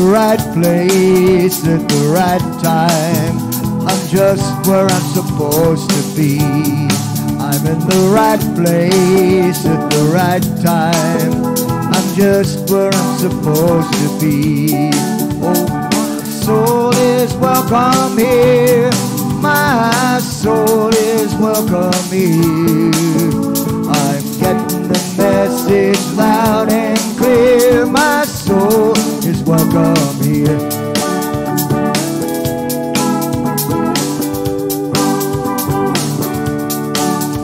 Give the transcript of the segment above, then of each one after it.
right place at the right time. I'm just where I'm supposed to be. I'm in the right place at the right time. I'm just where I'm supposed to be. Oh, my soul is welcome here. My soul is welcome here. I'm getting the message loud and clear. My soul is welcome here.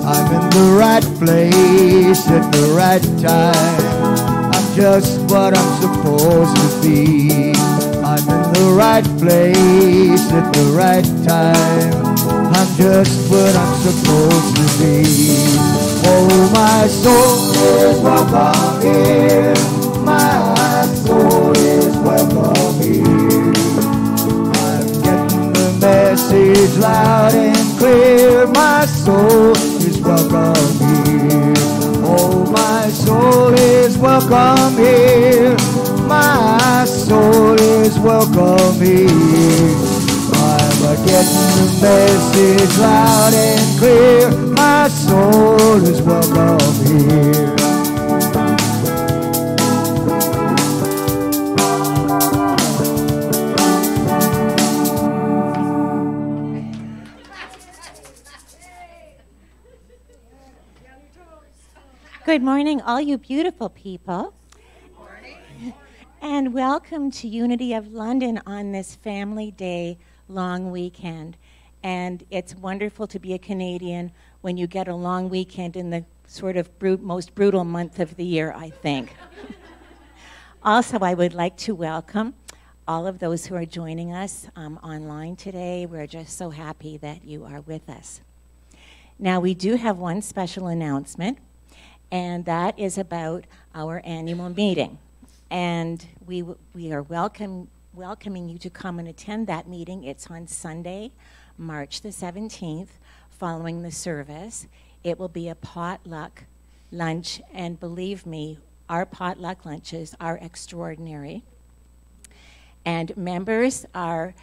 I'm in the right place at the right time. I'm just what I'm supposed to be. I'm in the right place at the right time. I'm just what I'm supposed to be. Oh, my soul is welcome here. My soul is welcome here. I'm getting the message loud and clear. My soul is welcome here. Oh, my soul is welcome here. My soul is welcome here. I'm getting the message loud and clear. My soul is welcome here. Good morning, all you beautiful people. And welcome to Unity of London on this Family Day long weekend. And it's wonderful to be a Canadian when you get a long weekend in the sort of most brutal month of the year, I think. Also, I would like to welcome all of those who are joining us online today. We're just so happy that you are with us. Now, we do have one special announcement, and that is about our annual meeting. And we are welcoming you to come and attend that meeting. It's on Sunday, March the 17th, following the service. It will be a potluck lunch, and believe me, our potluck lunches are extraordinary. And members are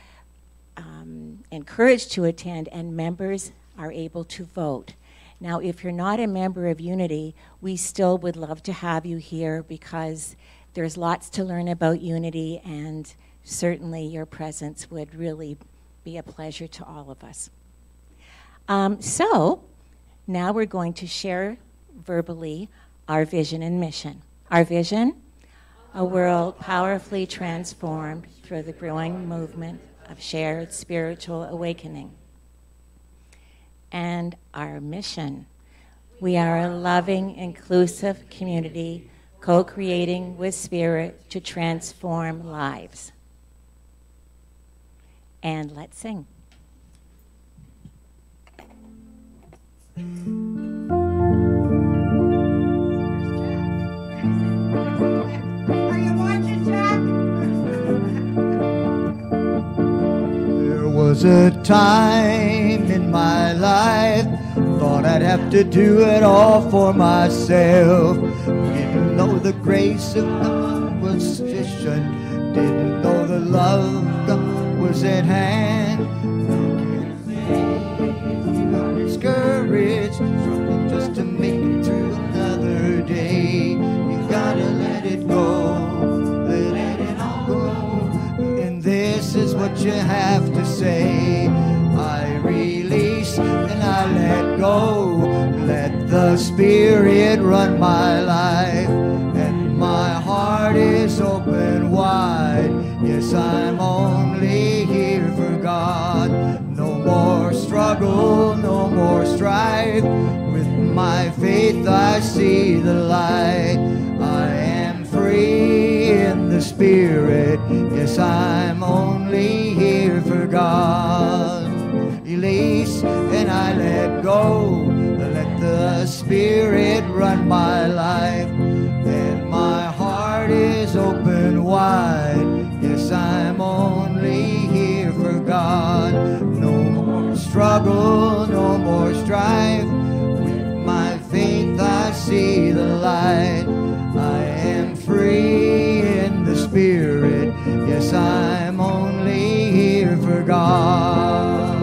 encouraged to attend, and members are able to vote. Now, if you're not a member of Unity, we still would love to have you here because there's lots to learn about Unity, and certainly your presence would really be a pleasure to all of us. So now we're going to share verbally our vision and mission. Our vision, a world powerfully transformed through the growing movement of shared spiritual awakening. And our mission, we are a loving, inclusive community co-creating with Spirit to transform lives. And let's sing. There was a time in my life, thought I'd have to do it all for myself. Didn't know the grace of God was sufficient. Didn't know the love of God was at hand. Discouraged, struggling just to make it through another day. You gotta let it go, let it all go. And this is what you have to say. I release and I let go. Let the Spirit run my life, and my heart is open wide. Yes, I'm only here for God. No more struggle, no more strife. With my faith I see the light. I am free in the Spirit. Yes, I'm only here for God. Release and I let go. Let the Spirit run my life, and my heart is open wide. Yes, I'm only here for God. No more struggle, no more strife. With my faith I see the light. I am free in the Spirit. Yes, I'm only here for God.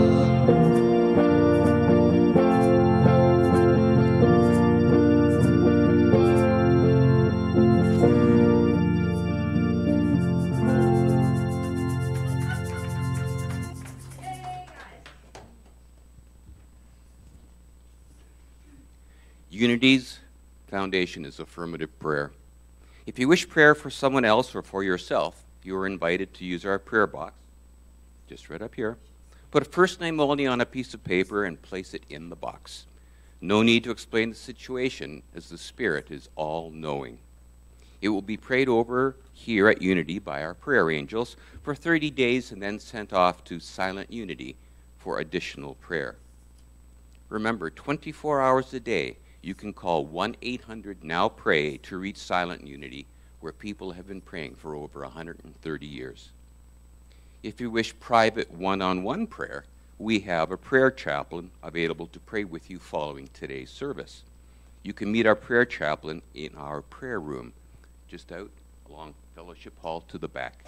Unity's foundation is affirmative prayer. If you wish prayer for someone else or for yourself, you are invited to use our prayer box, just right up here. Put a first name only on a piece of paper and place it in the box. No need to explain the situation, as the Spirit is all-knowing. It will be prayed over here at Unity by our prayer angels for 30 days and then sent off to Silent Unity for additional prayer. Remember, 24 hours a day, you can call 1-800-NOW-PRAY to reach Silent Unity, where people have been praying for over 130 years. If you wish private one-on-one prayer, we have a prayer chaplain available to pray with you following today's service. You can meet our prayer chaplain in our prayer room, just out along Fellowship Hall to the back.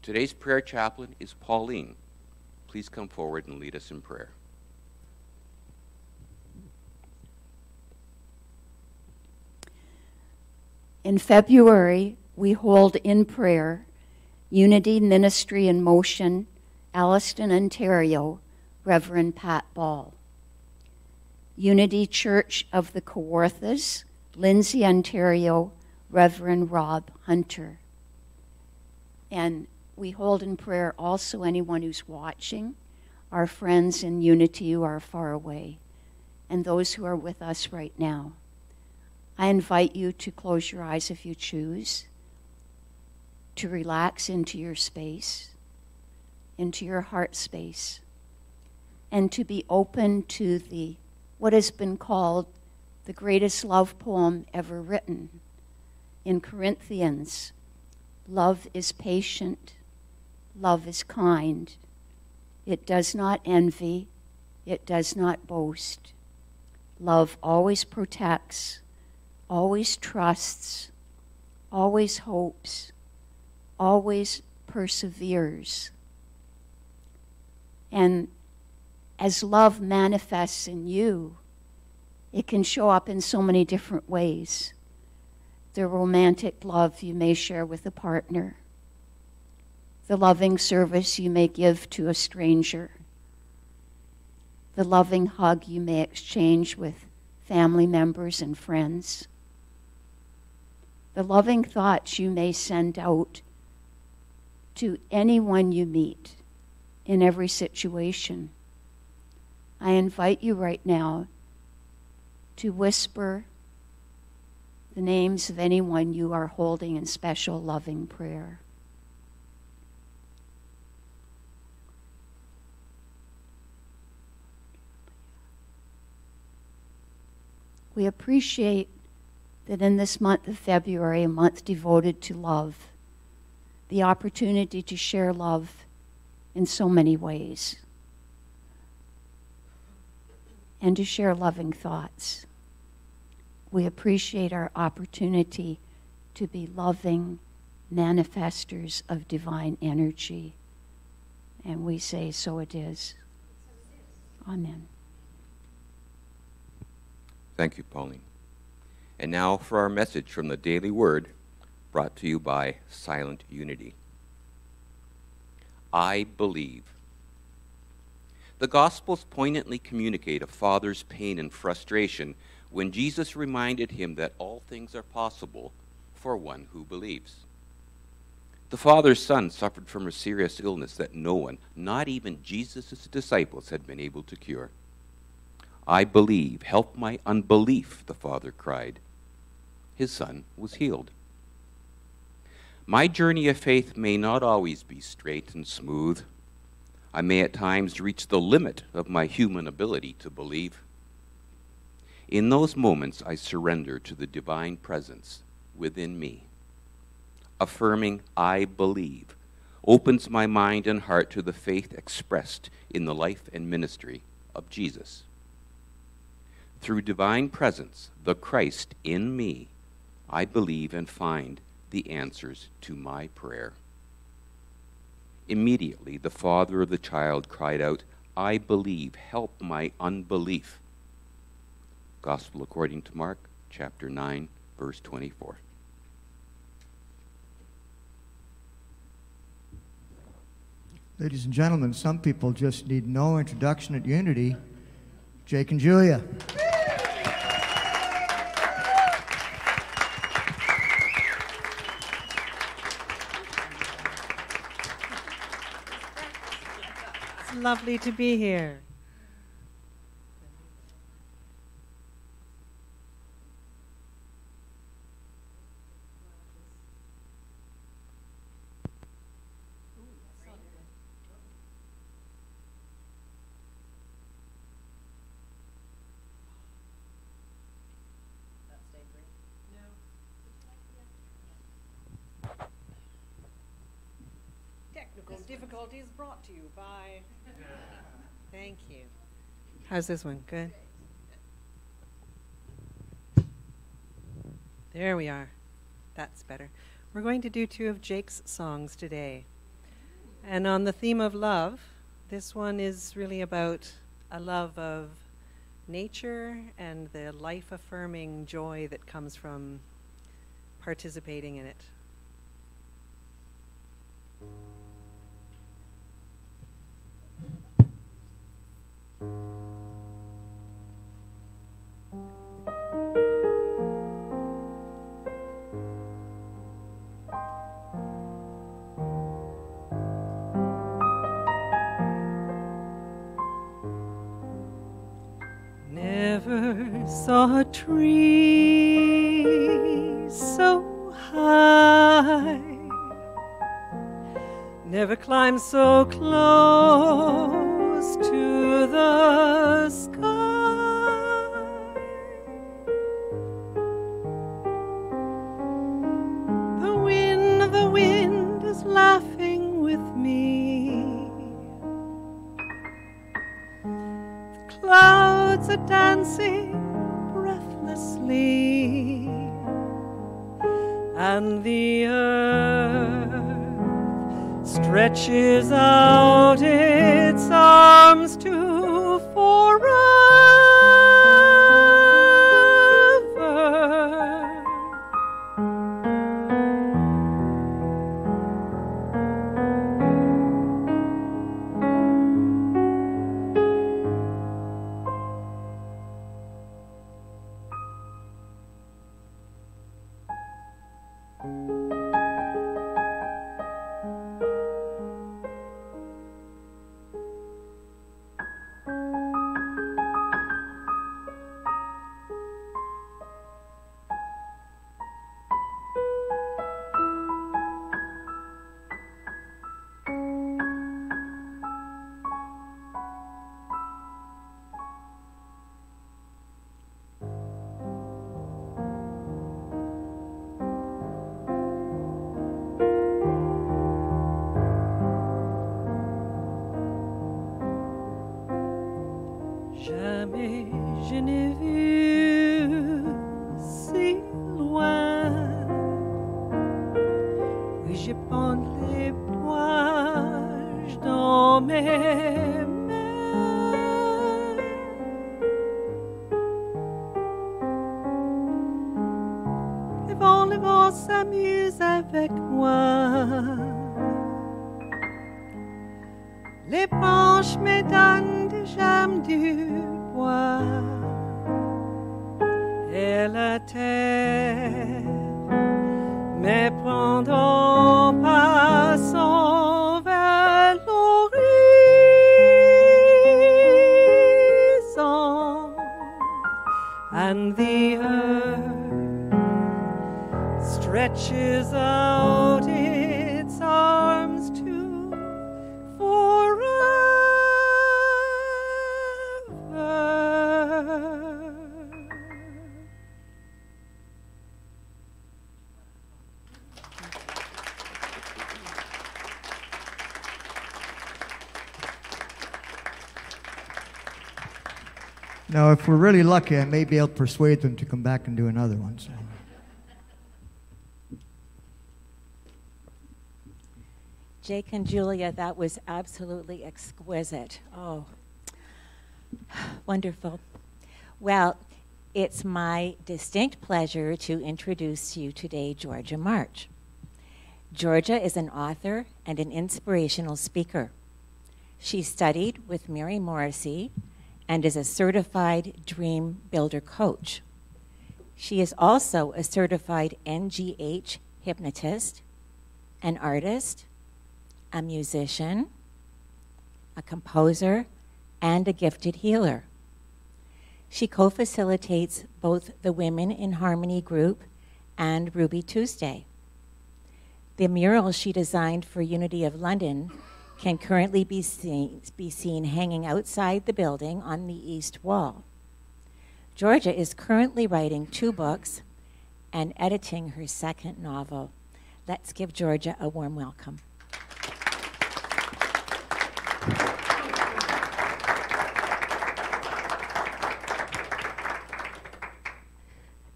Today's prayer chaplain is Pauline. Please come forward and lead us in prayer. In February, we hold in prayer Unity Ministry in Motion, Alliston, Ontario, Reverend Pat Ball. Unity Church of the Kawarthas, Lindsay, Ontario, Reverend Rob Hunter. And we hold in prayer also anyone who's watching, our friends in Unity who are far away, and those who are with us right now. I invite you to close your eyes if you choose, to relax into your space, into your heart space, and to be open to what has been called the greatest love poem ever written. In Corinthians, love is patient, love is kind, it does not envy, it does not boast. Love always protects, always trusts, always hopes, always perseveres. And as love manifests in you, it can show up in so many different ways. The romantic love you may share with a partner, the loving service you may give to a stranger, the loving hug you may exchange with family members and friends, the loving thoughts you may send out to anyone you meet in every situation. I invite you right now to whisper the names of anyone you are holding in special loving prayer. We appreciate that in this month of February, a month devoted to love, the opportunity to share love in so many ways, and to share loving thoughts. We appreciate our opportunity to be loving manifestors of divine energy. And we say, so it is. Amen. Thank you, Pauline. And now for our message from the Daily Word, brought to you by Silent Unity. I believe. The Gospels poignantly communicate a father's pain and frustration when Jesus reminded him that all things are possible for one who believes. The father's son suffered from a serious illness that no one, not even Jesus' disciples, had been able to cure. I believe, help my unbelief, the father cried. His son was healed. My journey of faith may not always be straight and smooth. I may at times reach the limit of my human ability to believe. In those moments, I surrender to the divine presence within me. Affirming, I believe, opens my mind and heart to the faith expressed in the life and ministry of Jesus. Through divine presence, the Christ in me, I believe and find the answers to my prayer. Immediately the father of the child cried out, I believe, help my unbelief. Gospel according to Mark, chapter 9, verse 24. Ladies and gentlemen, some people just need no introduction at Unity. Jake and Julia. It's lovely to be here. Technical difficulties brought to you by... Thank you. How's this one? Good? There we are. That's better. We're going to do 2 of Jake's songs today. And on the theme of love, this one is really about a love of nature and the life-affirming joy that comes from participating in it. Never saw a tree so high, never climbed so close to the sky. The wind is laughing with me. The clouds are dancing breathlessly, and the earth stretches out its arms to forever. Jamais je n'ai vu si loin, oui je prends les nuages dans mes mains. Le vent s'amuse avec moi. Les branches me donnent des gemmes du bois, et la terre me prend en passant vers l'horizon, and the earth stretches out its arms to Now, if we're really lucky, I may be able to persuade them to come back and do another one. So. Jake and Julia, that was absolutely exquisite. Oh, wonderful. Well, it's my distinct pleasure to introduce you today Georgia March. Georgia is an author and an inspirational speaker. She studied with Mary Morrissey and is a certified dream builder coach. She is also a certified NGH hypnotist, an artist, a musician, a composer, and a gifted healer. She co-facilitates both the Women in Harmony group and Ruby Tuesday. The mural she designed for Unity of London can currently be seen hanging outside the building on the east wall. Georgia is currently writing 2 books and editing her 2nd novel. Let's give Georgia a warm welcome.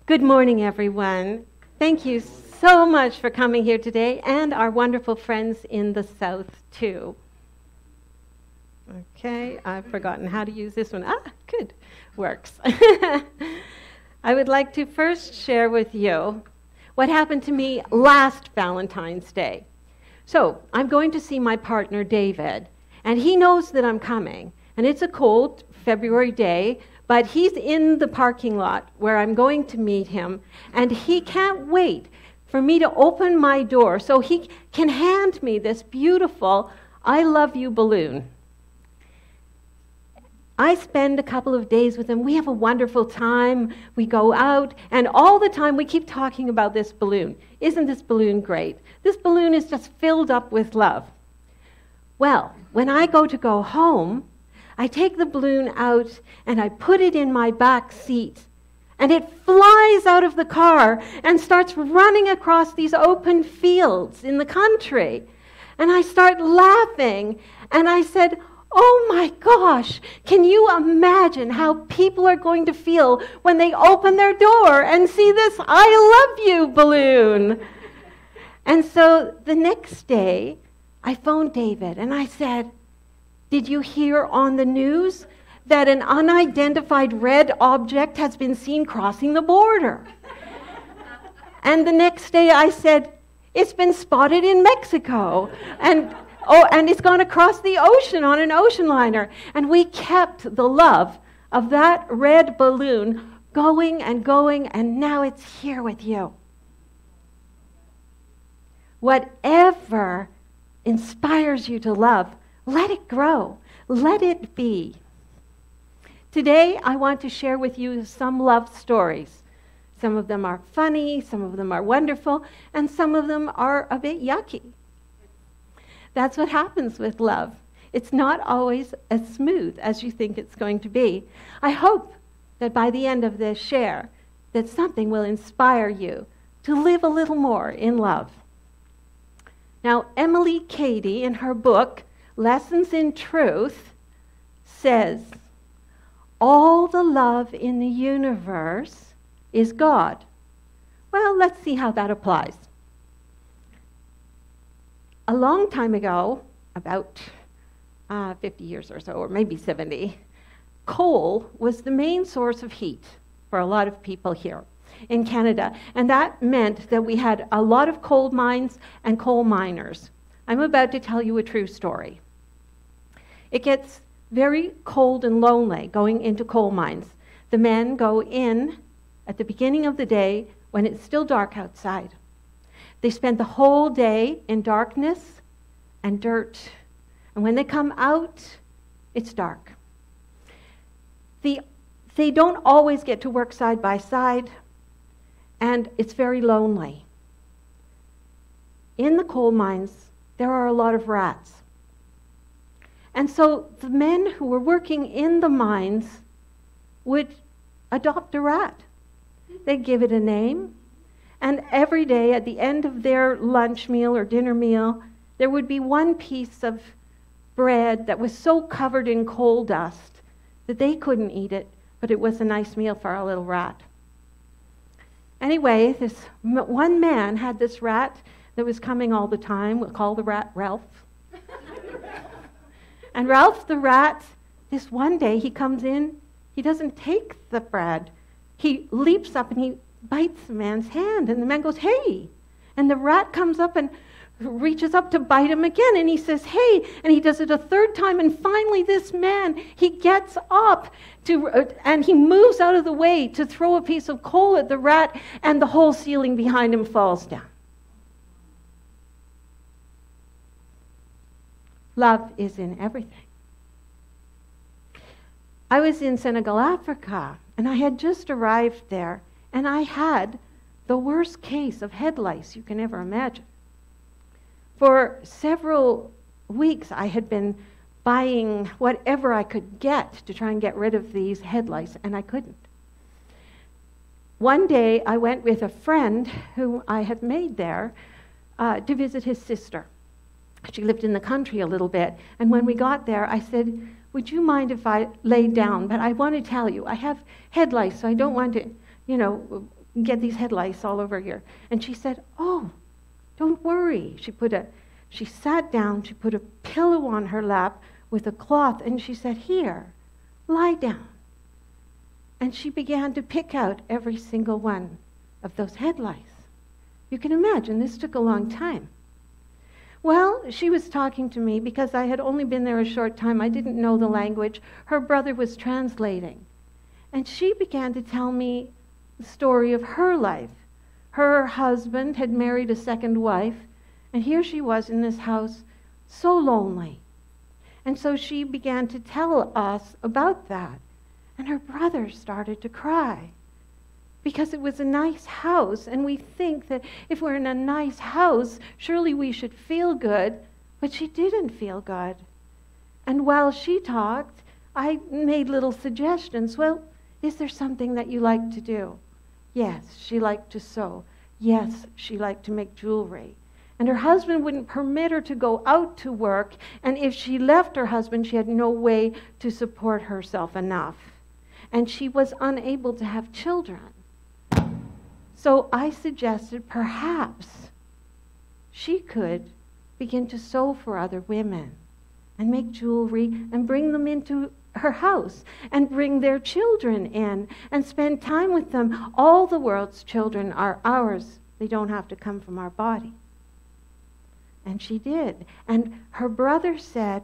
Good morning, everyone. Thank you so much for coming here today, and our wonderful friends in the South, too. Okay, I've forgotten how to use this one. Good. Works. I would like to first share with you what happened to me last Valentine's Day. So, I'm going to see my partner, David, and he knows that I'm coming. And it's a cold February day, but he's in the parking lot where I'm going to meet him, and he can't wait for me to open my door so he can hand me this beautiful I love you balloon. I spend a couple of days with him. We have a wonderful time. We go out, and all the time we keep talking about this balloon. Isn't this balloon great? This balloon is just filled up with love. Well, when I go home, I take the balloon out and I put it in my back seat, and it flies out of the car and starts running across these open fields in the country. And I start laughing, and I said, oh my gosh, can you imagine how people are going to feel when they open their door and see this I love you balloon? And so the next day, I phoned David and I said, did you hear on the news that an unidentified red object has been seen crossing the border? And the next day I said, it's been spotted in Mexico. And it's gone across the ocean on an ocean liner. And we kept the love of that red balloon going, and now it's here with you. Whatever inspires you to love, let it grow. Let it be. Today, I want to share with you some love stories. Some of them are funny, some of them are wonderful, and some of them are a bit yucky. That's what happens with love. It's not always as smooth as you think it's going to be. I hope that by the end of this share, that something will inspire you to live a little more in love. Now, Emily Cady, in her book, Lessons in Truth, says, all the love in the universe is God. Well, let's see how that applies. A long time ago, about 50 years or so, or maybe 70, coal was the main source of heat for a lot of people here in Canada. And that meant that we had a lot of coal mines and coal miners. I'm about to tell you a true story. It gets very cold and lonely going into coal mines. The men go in at the beginning of the day when it's still dark outside. They spend the whole day in darkness and dirt. And when they come out, it's dark. They don't always get to work side by side, and it's very lonely. In the coal mines, there are a lot of rats. And so the men who were working in the mines would adopt a rat. They'd give it a name, and every day at the end of their lunch meal or dinner meal, there would be one piece of bread that was so covered in coal dust that they couldn't eat it, but it was a nice meal for our little rat. Anyway, this one man had this rat that was coming all the time. We'll call the rat Ralph. And Ralph the rat, this one day he comes in, he doesn't take the bread. He leaps up and he bites the man's hand, and the man goes, hey. And the rat comes up and reaches up to bite him again, and he says, hey, and he does it a third time, and finally this man, he gets up and he moves out of the way to throw a piece of coal at the rat, and the whole ceiling behind him falls down. Love is in everything. I was in Senegal, Africa, and I had just arrived there, and I had the worst case of head lice you can ever imagine. For several weeks, I had been buying whatever I could get to try and get rid of these head lice, and I couldn't. One day, I went with a friend who I had made there to visit his sister. She lived in the country a little bit, and when we got there, I said, would you mind if I lay down? But I want to tell you, I have head lice, so I don't want to, get these head lice all over here. And she said, oh, don't worry. She sat down, she put a pillow on her lap with a cloth, and she said, here, lie down. And she began to pick out every single one of those head lice. You can imagine, this took a long time. Well, she was talking to me because I had only been there a short time. I didn't know the language. Her brother was translating. And she began to tell me the story of her life. Her husband had married a second wife, and here she was in this house, so lonely. And so she began to tell us about that. And her brother started to cry because it was a nice house, and we think that if we're in a nice house, surely we should feel good, but she didn't feel good. And while she talked, I made little suggestions. Well, is there something that you like to do? Yes, she liked to sew. Yes, she liked to make jewelry. And her husband wouldn't permit her to go out to work, and if she left her husband, she had no way to support herself enough. And she was unable to have children. So I suggested perhaps she could begin to sew for other women and make jewelry and bring them into her house and bring their children in and spend time with them. All the world's children are ours. They don't have to come from our body. And she did. And her brother said,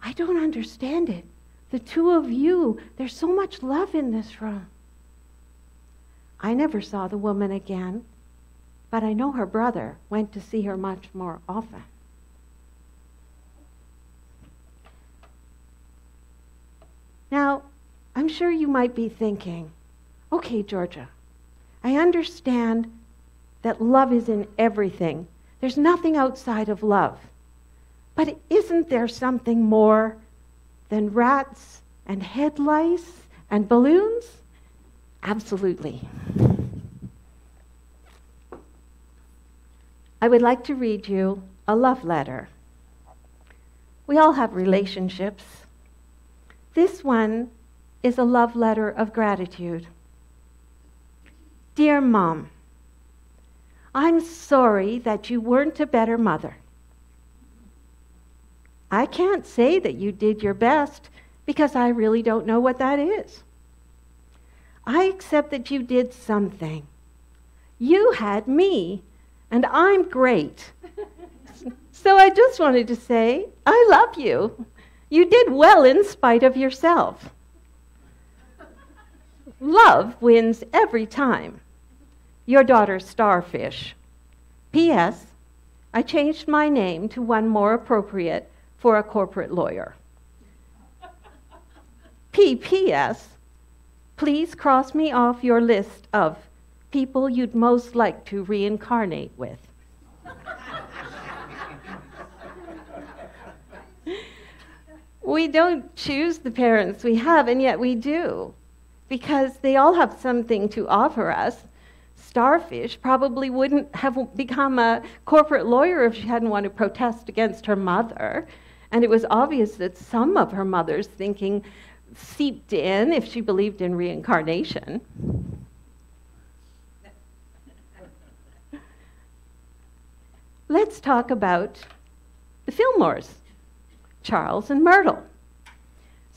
I don't understand it. The two of you, there's so much love in this room. I never saw the woman again, but I know her brother went to see her much more often. Now, I'm sure you might be thinking, okay, Georgia, I understand that love is in everything. There's nothing outside of love. But isn't there something more than rats and head lice and balloons? Absolutely. I would like to read you a love letter. We all have relationships. This one is a love letter of gratitude. Dear Mom, I'm sorry that you weren't a better mother. I can't say that you did your best because I really don't know what that is. I accept that you did something. You had me, and I'm great. So I just wanted to say, I love you. You did well in spite of yourself. Love wins every time. Your daughter, Starfish. P.S. I changed my name to one more appropriate for a corporate lawyer. P.P.S. Please cross me off your list of people you'd most like to reincarnate with. We don't choose the parents we have, and yet we do, because they all have something to offer us. Starfish probably wouldn't have become a corporate lawyer if she hadn't wanted to protest against her mother. And it was obvious that some of her mother's thinking seeped in if she believed in reincarnation. Let's talk about the Fillmores. Charles and Myrtle.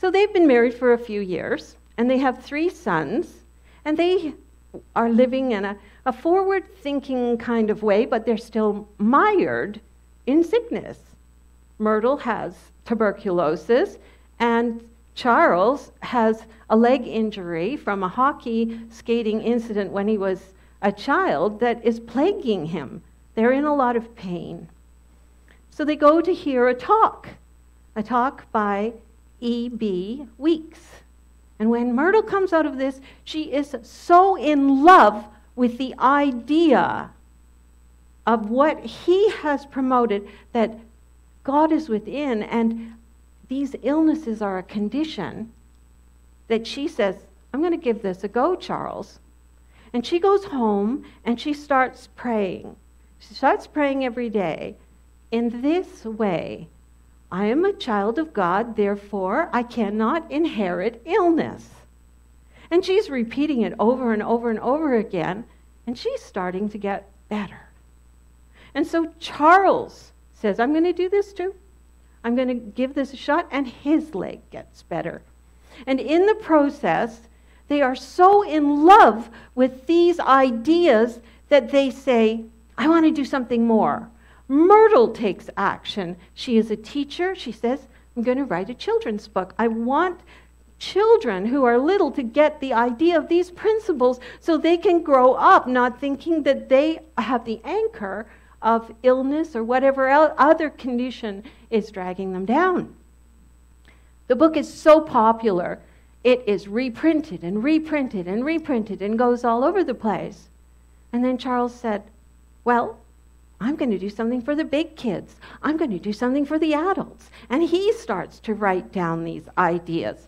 So they've been married for a few years, and they have 3 sons, and they are living in a forward-thinking kind of way, but they're still mired in sickness. Myrtle has tuberculosis, and Charles has a leg injury from a hockey skating incident when he was a child that is plaguing him. They're in a lot of pain. So they go to hear a talk by E.B. Weeks. And when Myrtle comes out of this, she is so in love with the idea of what he has promoted, that God is within and these illnesses are a condition, that she says, I'm going to give this a go, Charles. And she goes home and she starts praying. She starts praying every day in this way: I am a child of God, therefore I cannot inherit illness. And she's repeating it over and over and over again, and she's starting to get better. And so Charles says, I'm going to do this too. I'm going to give this a shot, and his leg gets better. And in the process, they are so in love with these ideas that they say, I want to do something more. Myrtle takes action. She is a teacher. She says, I'm going to write a children's book. I want children who are little to get the idea of these principles so they can grow up not thinking that they have the anchor of illness or whatever other condition is dragging them down. The book is so popular, it is reprinted and reprinted and reprinted and goes all over the place. And then Charles said, well, I'm going to do something for the big kids. I'm going to do something for the adults. And he starts to write down these ideas.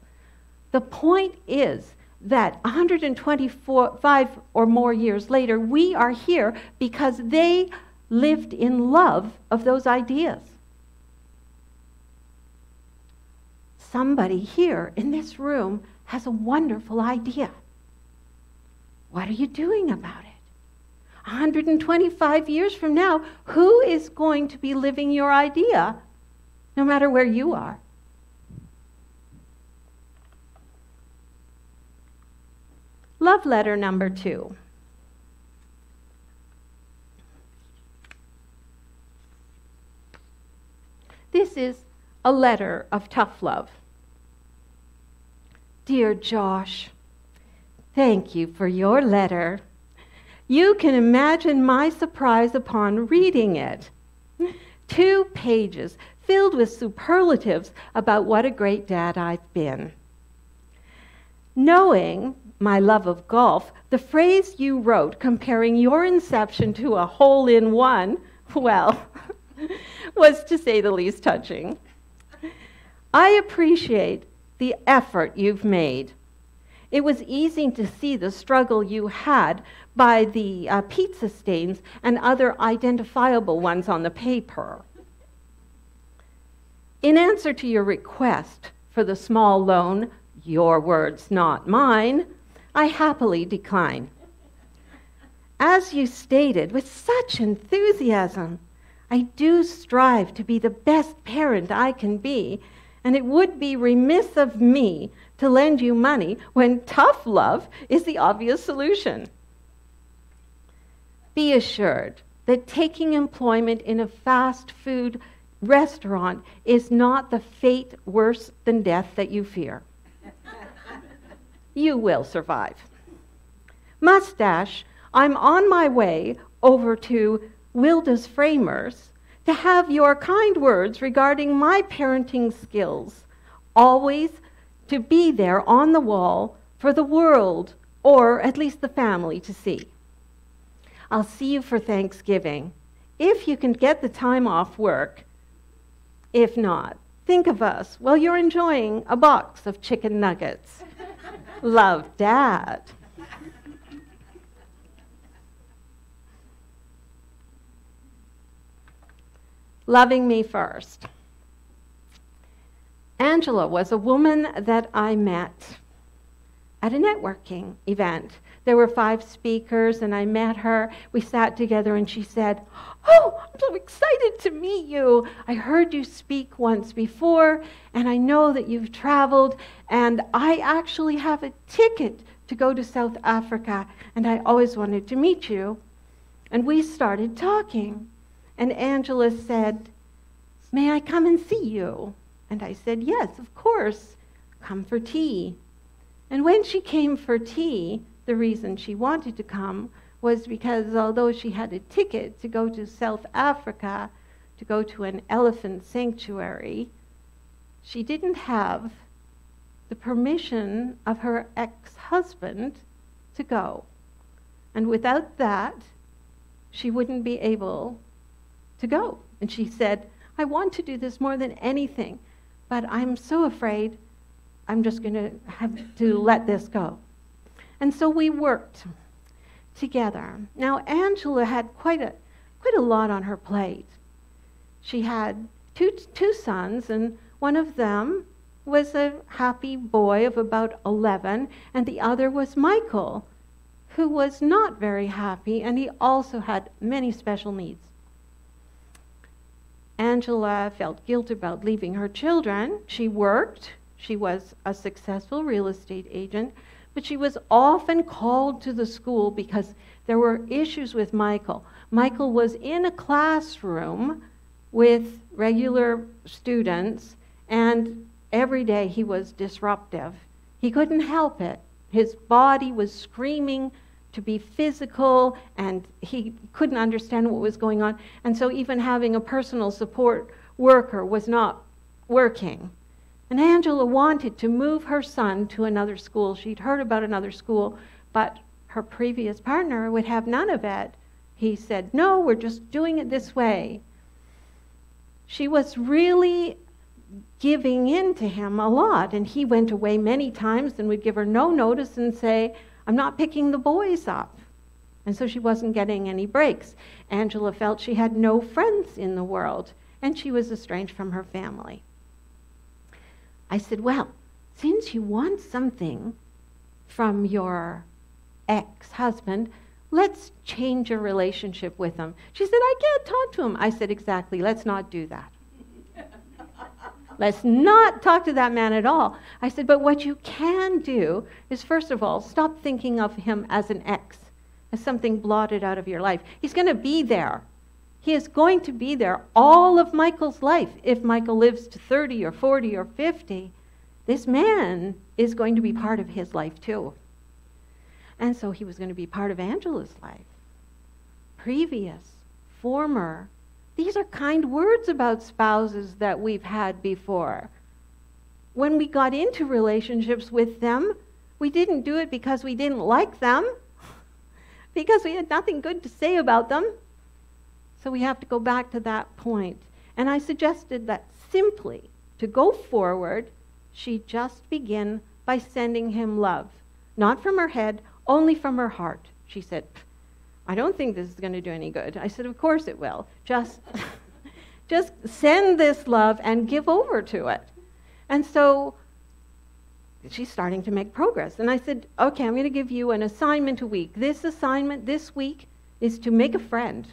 The point is that 125 or more years later, we are here because they lived in love of those ideas. Somebody here in this room has a wonderful idea. What are you doing about it? 125 years from now, who is going to be living your idea, no matter where you are? Love letter number 2. This is a letter of tough love. Dear Josh, thank you for your letter. You can imagine my surprise upon reading it. 2 pages filled with superlatives about what a great dad I've been. Knowing my love of golf, the phrase you wrote comparing your inception to a hole-in-one, well, was to say the least touching. I appreciate the effort you've made. It was easy to see the struggle you had by the pizza stains and other identifiable ones on the paper. In answer to your request for the small loan, your words, not mine, I happily decline. As you stated with such enthusiasm, I do strive to be the best parent I can be, and it would be remiss of me to lend you money when tough love is the obvious solution. Be assured that taking employment in a fast food restaurant is not the fate worse than death that you fear. You will survive. Mustache, I'm on my way over to Wilda's Framers to have your kind words regarding my parenting skills, always to be there on the wall for the world, or at least the family, to see. I'll see you for Thanksgiving, if you can get the time off work. If not, think of us while you're enjoying a box of chicken nuggets. Love, Dad. Loving me first. Angela was a woman that I met at a networking event There were 5 speakers, and I met her. We sat together, and she said, "Oh, I'm so excited to meet you. I heard you speak once before, and I know that you've traveled, and I actually have a ticket to go to South Africa, and I always wanted to meet you." And we started talking. And Angela said, "May I come and see you?" And I said, "Yes, of course. Come for tea." And when she came for tea, the reason she wanted to come was because although she had a ticket to go to South Africa, to go to an elephant sanctuary, she didn't have the permission of her ex-husband to go. And without that, she wouldn't be able to go. And she said, "I want to do this more than anything, but I'm so afraid I'm just going to have to let this go." And so we worked together. Now, Angela had quite a lot on her plate. She had two sons, and one of them was a happy boy of about 11, and the other was Michael, who was not very happy, and he also had many special needs. Angela felt guilt about leaving her children. She worked. She was a successful real estate agent, but she was often called to the school because there were issues with Michael. Michael was in a classroom with regular students, and every day he was disruptive. He couldn't help it. His body was screaming to be physical, and he couldn't understand what was going on. And so even having a personal support worker was not working. And Angela wanted to move her son to another school. She'd heard about another school, but her previous partner would have none of it. He said, "No, we're just doing it this way." She was really giving in to him a lot, and he went away many times and would give her no notice and say, "I'm not picking the boys up." And so she wasn't getting any breaks. Angela felt she had no friends in the world, and she was estranged from her family. I said, "Well, since you want something from your ex-husband, let's change your relationship with him." She said, "I can't talk to him." I said, "Exactly, let's not do that. Let's not talk to that man at all." I said, "But what you can do is, first of all, stop thinking of him as an ex, as something blotted out of your life. He's going to be there. He is going to be there all of Michael's life. If Michael lives to 30 or 40 or 50, this man is going to be part of his life too." And so he was going to be part of Angela's life. Previous, former. These are kind words about spouses that we've had before. When we got into relationships with them, we didn't do it because we didn't like them, because we had nothing good to say about them. So we have to go back to that point. And I suggested that simply, to go forward, she just begin by sending him love. Not from her head, only from her heart. She said, "I don't think this is going to do any good." I said, "Of course it will. Just send this love and give over to it." And so she's starting to make progress. And I said, "Okay, I'm going to give you an assignment a week. This assignment this week is to make a friend."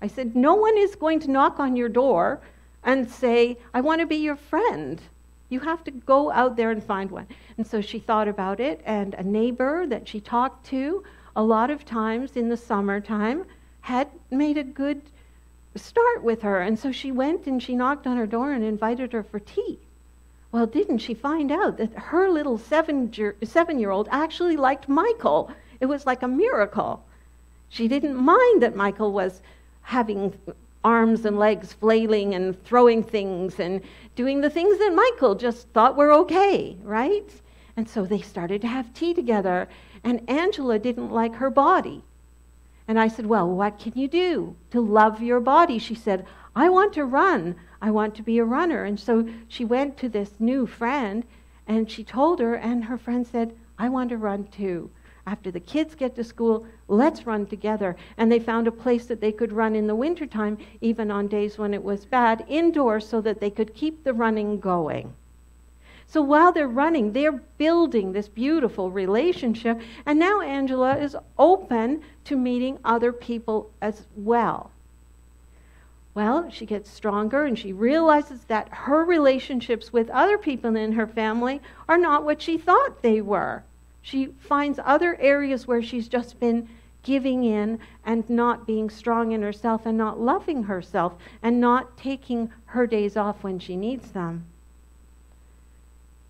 I said, "No one is going to knock on your door and say, 'I want to be your friend.' You have to go out there and find one." And so she thought about it, and a neighbor that she talked to a lot of times in the summertime had made a good start with her. And so she went and she knocked on her door and invited her for tea. Well, didn't she find out that her little seven-year-old actually liked Michael? It was like a miracle. She didn't mind that Michael was having arms and legs flailing and throwing things and doing the things that Michael just thought were okay, right? And so they started to have tea together, and Angela didn't like her body. And I said, "Well, what can you do to love your body?" She said, "I want to run. I want to be a runner." And so she went to this new friend, and she told her, and her friend said, "I want to run too. After the kids get to school, let's run together." And they found a place that they could run in the wintertime, even on days when it was bad, indoors, so that they could keep the running going. So while they're running, they're building this beautiful relationship. And now Angela is open to meeting other people as well. Well, she gets stronger and she realizes that her relationships with other people in her family are not what she thought they were. She finds other areas where she's just been giving in and not being strong in herself and not loving herself and not taking her days off when she needs them.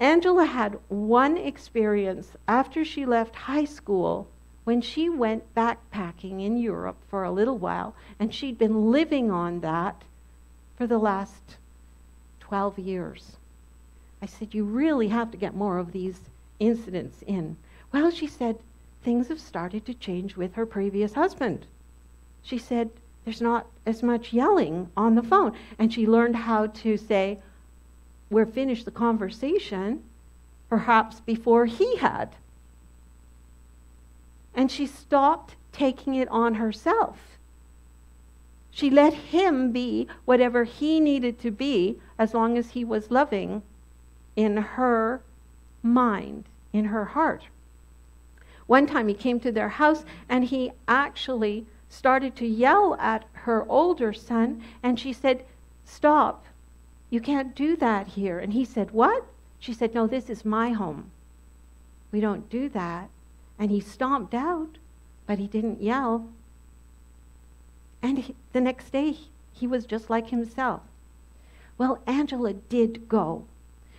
Angela had one experience after she left high school when she went backpacking in Europe for a little while, and she'd been living on that for the last 12 years. I said, you really have to get more of these incidents in. Well, she said, things have started to change with her previous husband. She said, there's not as much yelling on the phone. And she learned how to say, we're finished the conversation, perhaps before he had. And she stopped taking it on herself. She let him be whatever he needed to be as long as he was loving in her mind, in her heart. One time he came to their house and he actually started to yell at her older son, and she said, stop, you can't do that here. And he said, what? She said, no, this is my home. We don't do that. And he stomped out, but he didn't yell. And the next day, he was just like himself. Well, Angela did go.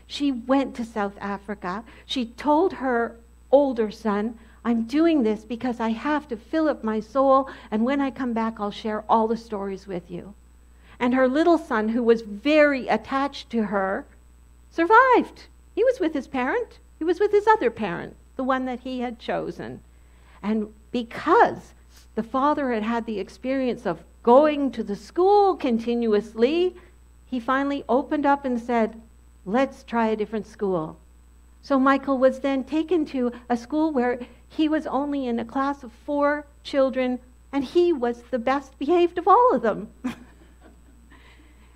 She went to South Africa. She told her older son, I'm doing this because I have to fill up my soul, and when I come back, I'll share all the stories with you. And her little son, who was very attached to her, survived. He was with his parent. He was with his other parent, the one that he had chosen. And because the father had had the experience of going to the school continuously, he finally opened up and said, let's try a different school. So Michael was then taken to a school where he was only in a class of 4 children, and he was the best behaved of all of them.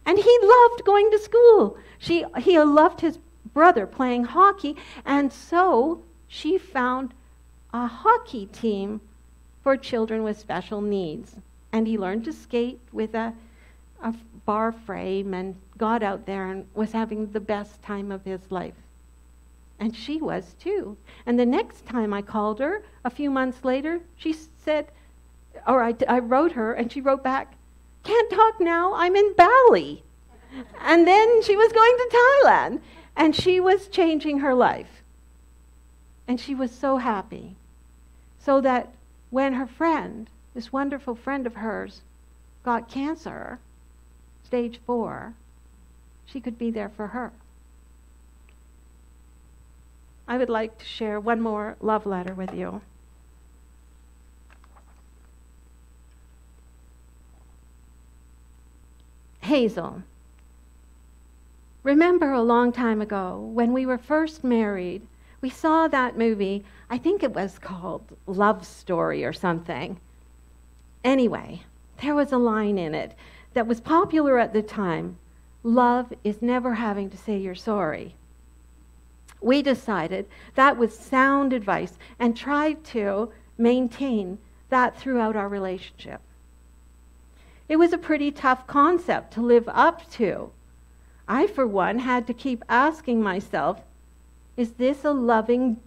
And he loved going to school. He loved his brother playing hockey, and so she found a hockey team for children with special needs. And he learned to skate with a bar frame and got out there and was having the best time of his life. And she was too. And the next time I called her, a few months later, she said, or I wrote her, and she wrote back, can't talk now, I'm in Bali. And then she was going to Thailand, and she was changing her life. And she was so happy. So that when her friend, this wonderful friend of hers, got cancer, stage 4, she could be there for her. I would like to share one more love letter with you. Hazel. Remember a long time ago when we were first married, we saw that movie, I think it was called Love Story or something. Anyway, there was a line in it that was popular at the time. Love is never having to say you're sorry. We decided that was sound advice and tried to maintain that throughout our relationship. It was a pretty tough concept to live up to. I, for one, had to keep asking myself, is this a loving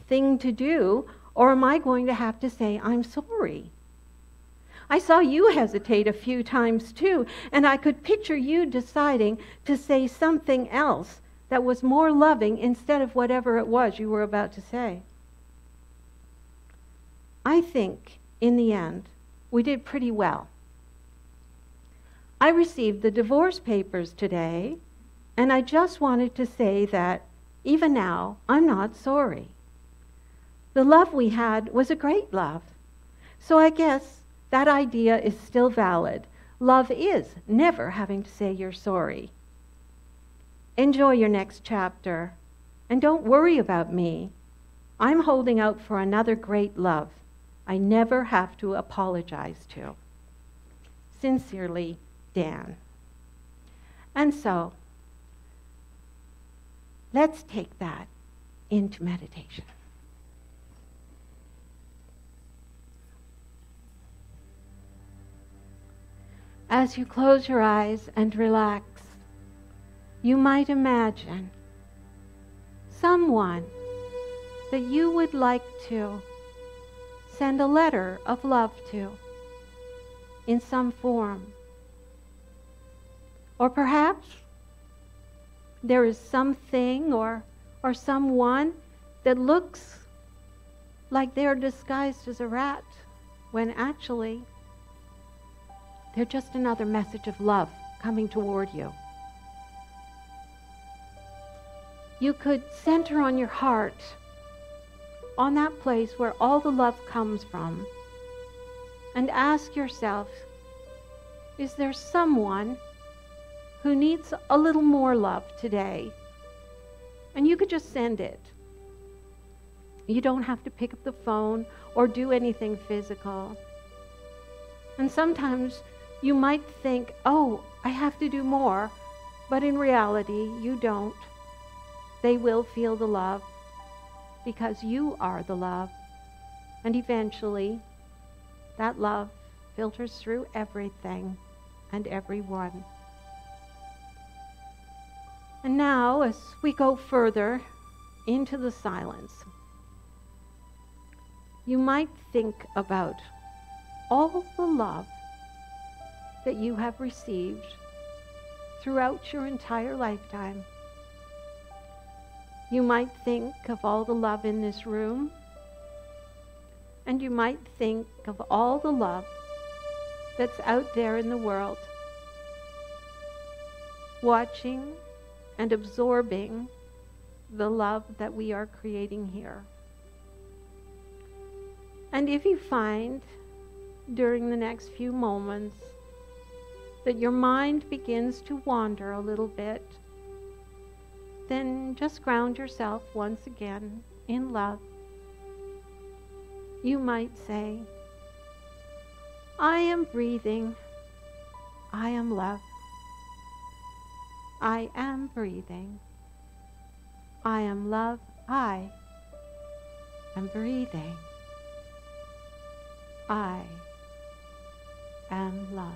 thing to do, or am I going to have to say I'm sorry? I saw you hesitate a few times too, and I could picture you deciding to say something else that was more loving instead of whatever it was you were about to say. I think, in the end, we did pretty well. I received the divorce papers today, and I just wanted to say that, even now, I'm not sorry. The love we had was a great love. So I guess that idea is still valid. Love is never having to say you're sorry. Enjoy your next chapter, and don't worry about me. I'm holding out for another great love I never have to apologize to. Sincerely, Dan. And so, Let's take that into meditation. As you close your eyes and relax, you might imagine someone that you would like to send a letter of love to in some form. Or perhaps there is something or someone that looks like they're disguised as a rat when actually they're just another message of love coming toward you. You could center on your heart, on that place where all the love comes from, and ask yourself, is there someone who needs a little more love today? And you could just send it. You don't have to pick up the phone or do anything physical. And sometimes you might think, oh, I have to do more, but in reality, you don't. They will feel the love because you are the love. And eventually, that love filters through everything and everyone. And now, as we go further into the silence, you might think about all the love that you have received throughout your entire lifetime. You might think of all the love in this room, and you might think of all the love that's out there in the world, watching and absorbing the love that we are creating here. And if you find during the next few moments that your mind begins to wander a little bit, then just ground yourself once again in love. You might say, I am breathing. I am love. I am breathing. I am love. I am breathing. I am love.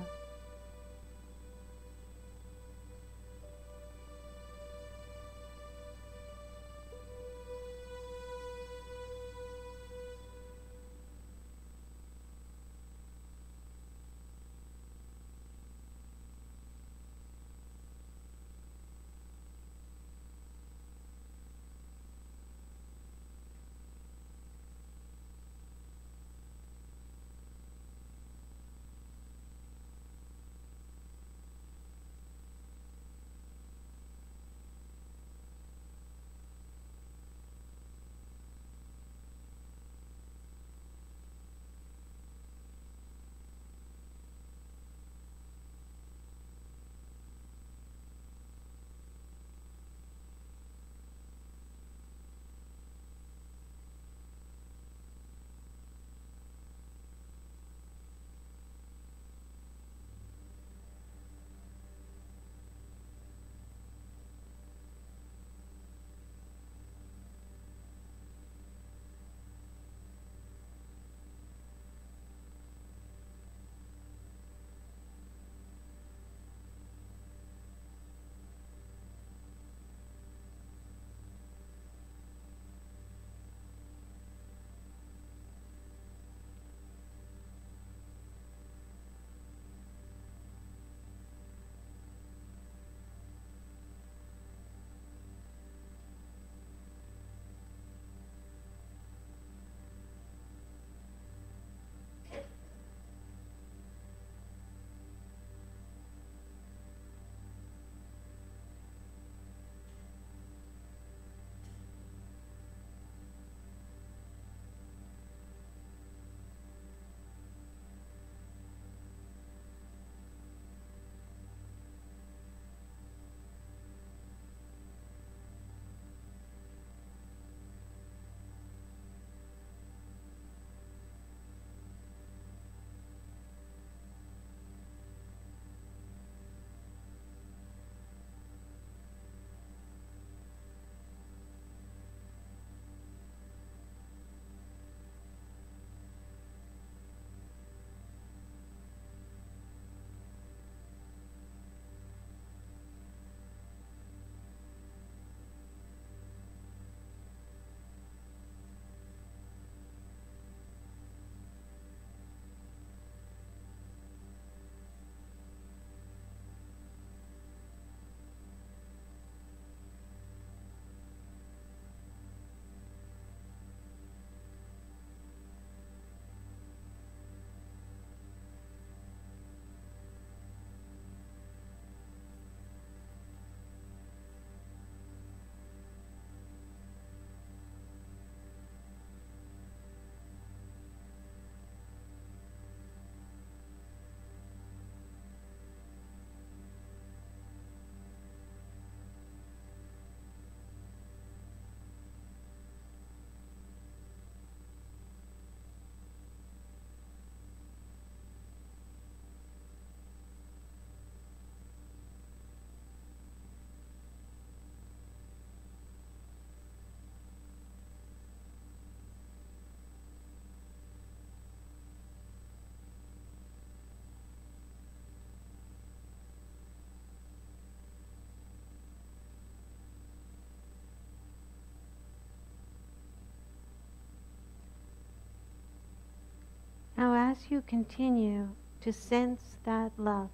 as you continue to sense that love,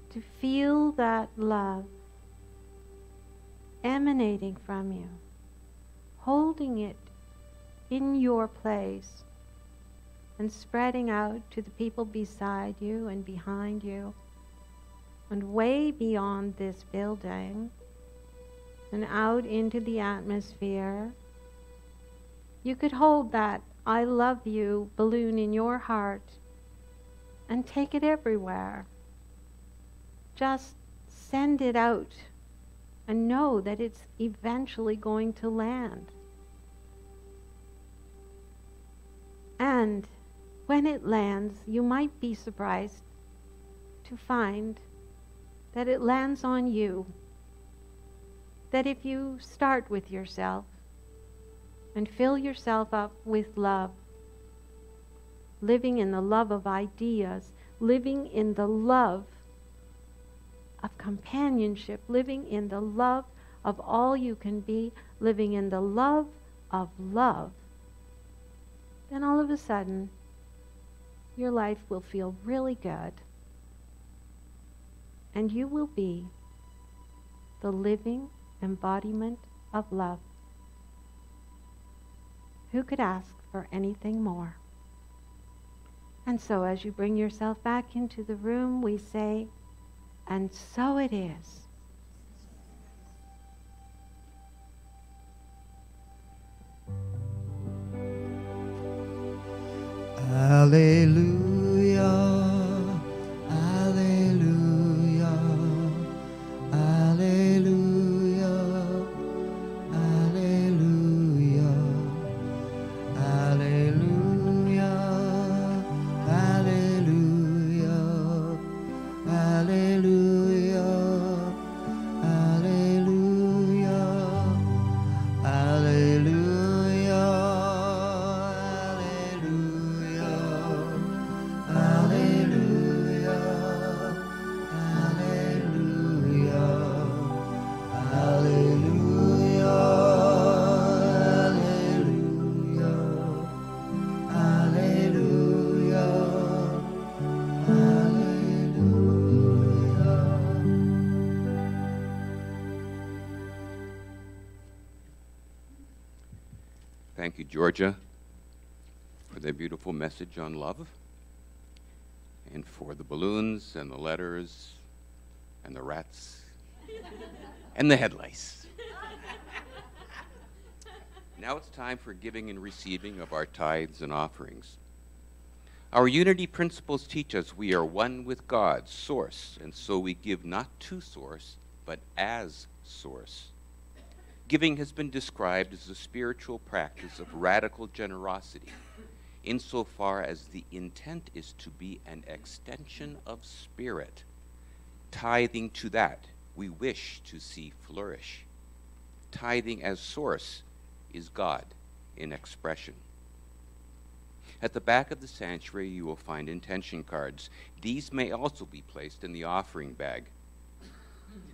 to feel that love emanating from you, holding it in your place and spreading out to the people beside you and behind you and way beyond this building and out into the atmosphere. You could hold that I love you balloon in your heart and take it everywhere. Just send it out and know that it's eventually going to land. And when it lands, you might be surprised to find that it lands on you. That if you start with yourself and fill yourself up with love, living in the love of ideas, living in the love of companionship, living in the love of all you can be, living in the love of love, then all of a sudden, your life will feel really good. And you will be the living embodiment of love. Who could ask for anything more? And so as you bring yourself back into the room, we say, and so it is. Hallelujah, hallelujah, hallelujah, hallelujah, hallelujah, hallelujah, hallelujah, hallelujah, hallelujah. Thank you, Georgia, for the beautiful message on love, and for the balloons and the letters and the rats and the headlights. Now it's time for giving and receiving of our tithes and offerings. Our unity principles teach us we are one with God, source, and so we give not to source, but as source. Giving has been described as a spiritual practice of radical generosity, insofar as the intent is to be an extension of spirit, tithing to that we wish to see flourish. Tithing as source is God in expression. At the back of the sanctuary, you will find intention cards. These may also be placed in the offering bag.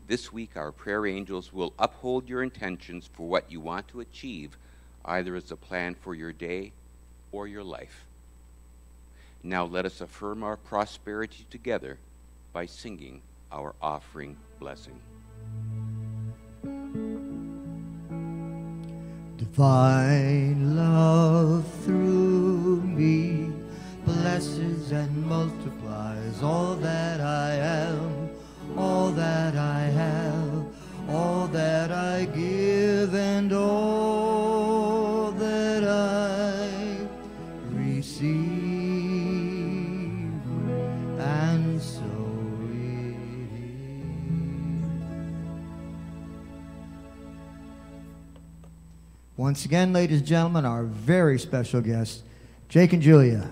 This week, our prayer angels will uphold your intentions for what you want to achieve, either as a plan for your day or your life. Now let us affirm our prosperity together by singing our offering blessing. Divine love through me blesses and multiplies all that I am, all that I have, all that I give, and all that I receive. And so it is. Once again, ladies and gentlemen, our very special guests, Jake and Julia.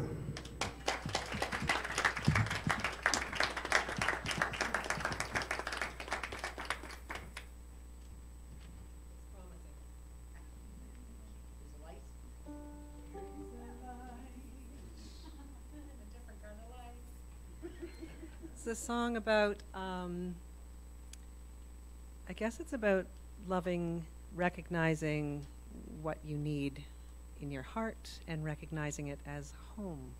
It's a song about, I guess it's about loving, recognizing what you need in your heart and recognizing it as home.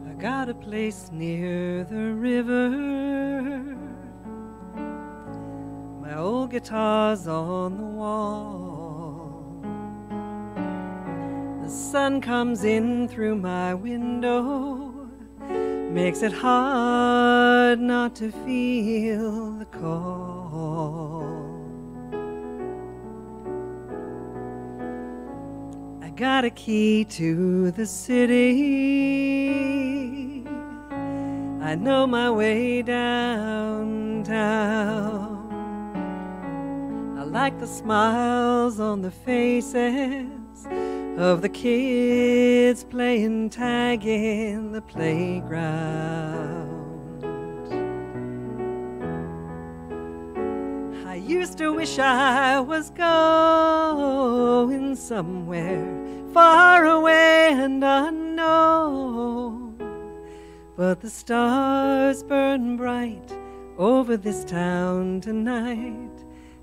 I got a place near the river. My old guitar's on the wall. The sun comes in through my window, makes it hard not to feel the call. I got a key to the city. I know my way downtown. I like the smiles on the faces of the kids playing tag in the playground. I used to wish I was going somewhere far away and unknown, but the stars burn bright over this town tonight,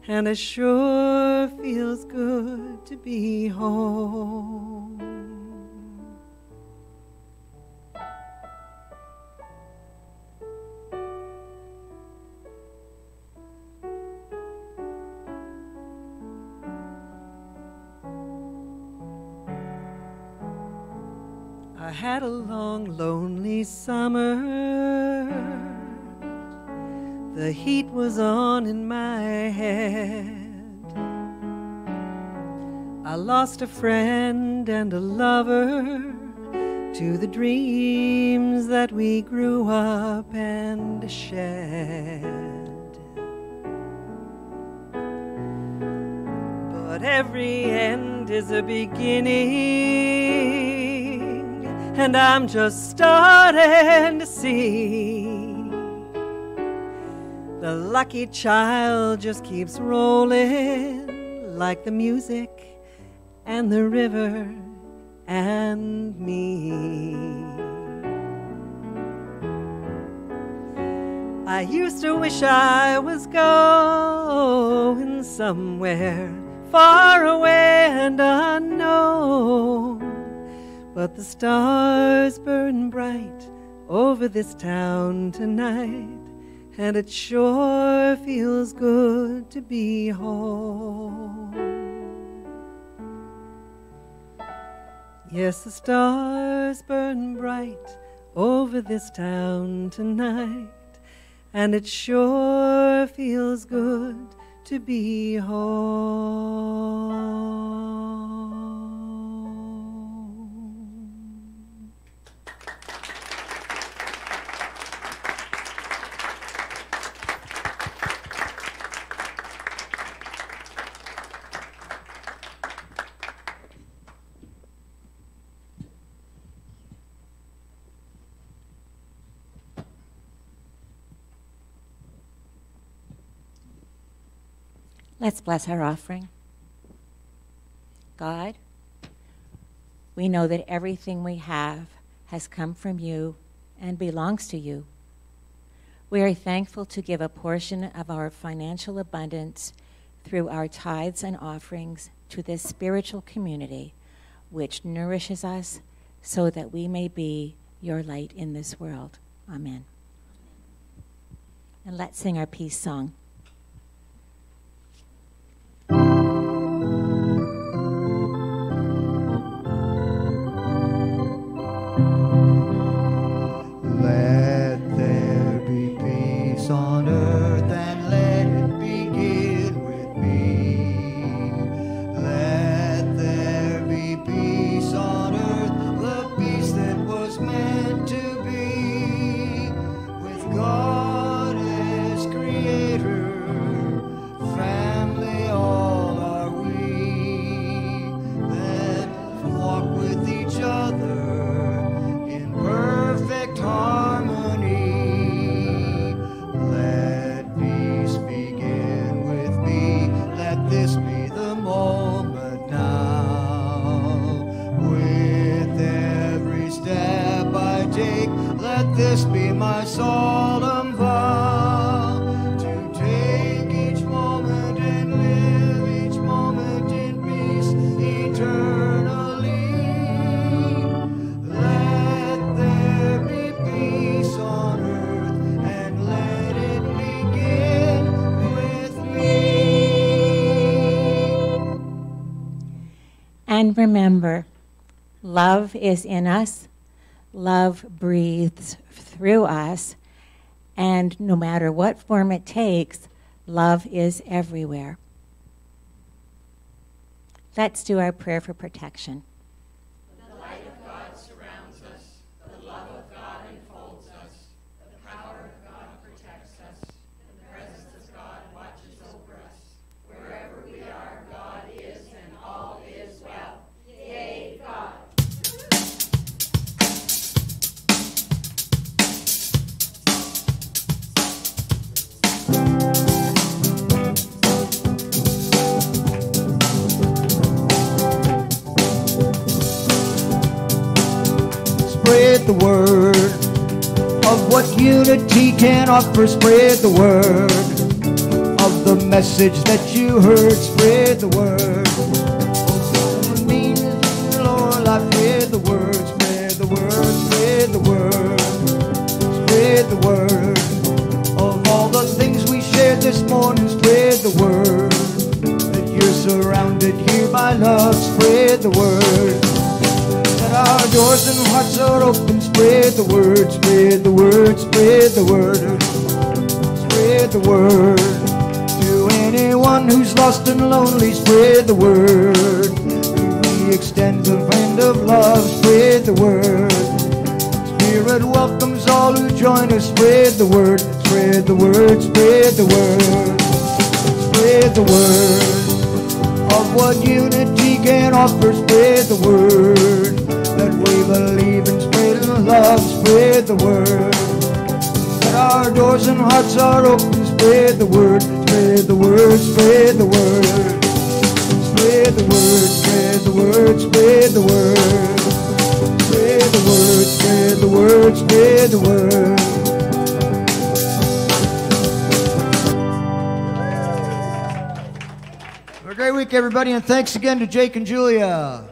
and it sure feels good to be home. I had a long, lonely summer. The heat was on in my head. I lost a friend and a lover to the dreams that we grew up and shared. But every end is a beginning, and I'm just starting to see. The lucky child just keeps rolling like the music and the river and me. I used to wish I was going somewhere far away and unknown, but the stars burn bright over this town tonight, and it sure feels good to be home. Yes, the stars burn bright over this town tonight, and it sure feels good to be home. Let's bless our offering. God, we know that everything we have has come from you and belongs to you. We are thankful to give a portion of our financial abundance through our tithes and offerings to this spiritual community, which nourishes us so that we may be your light in this world. Amen. And let's sing our peace song. On earth, and let it begin with me. Let there be peace on earth, the peace that was meant to be, with God as creator this be my solemn vow, to take each moment and live each moment in peace eternally. Let there be peace on earth, and let it begin with me. And remember, love is in us, love breathes through us, and no matter what form it takes, love is everywhere. Let's do our prayer for protection. The light of God surrounds us, the love of God enfolds us, the power of God protects us, the presence of God watches over us. Wherever we are, God is, and all is well. Yea, God. Spread the word of what unity can offer. Spread the word of the message that you heard. Spread the word. It means, Lord, I spread the word. Spread the word. Spread the word. Spread the word of all the things we shared this morning. Spread the word that you're surrounded here by love. Spread the word. Our doors and hearts are open. Spread the word, spread the word, spread the word. Spread the word to anyone who's lost and lonely. Spread the word. We extend the hand of love. Spread the word. Spirit welcomes all who join us. Spread the word, spread the word, spread the word. Spread the word of what unity can offer. Spread the word that we believe in, spread in love. Spread the word that our doors and hearts are open. Spread the word, spread the word, spread the word. Spread the word, spread the word, spread the word. Spread the word, spread the word, spread the word. Have a great week, everybody, and thanks again to Jake and Julia.